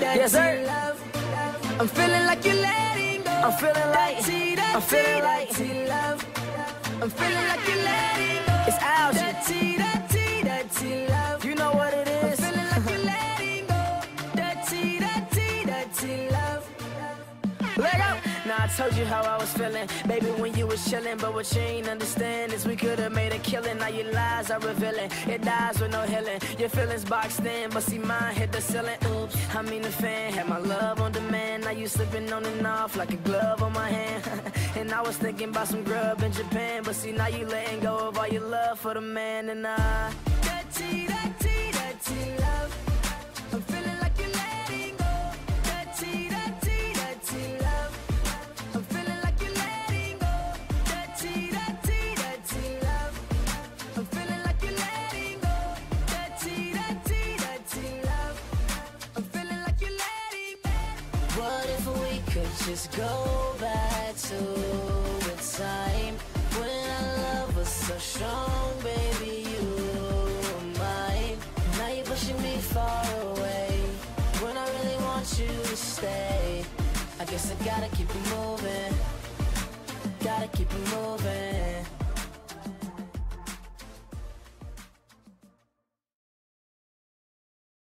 Yes, sir. love. I'm feeling like you're letting go. I'm feeling like, I'm feeling like, love. I'm feeling like you're letting go. it's Algee. Dirty love. You know what it I'm is. feeling like you're letting go. Dirty love. Let go. Now I told you how I was feeling, baby, when you was chilling. But what you ain't understand is we could've made a killing. Now your lies are revealing, it dies with no healing. Your feelings boxed in, but see mine hit the ceiling. Oops, I mean the fan had my love on demand. Now you slipping on and off like a glove on my hand. And I was thinking about some grub in Japan, but see now you letting go of all your love for the man. And Dirty love. I'm feeling like you're letting go. Dirty love. I'm feeling like you're letting go. Dirty love. I'm feeling like you're letting go. Dirty love. I'm feeling like you're letting go. What if we could just go back to a time when our love was so strong, baby, you were mine. Now you're pushing me far away when I really want you to stay. I guess I gotta keep it moving, gotta keep it moving.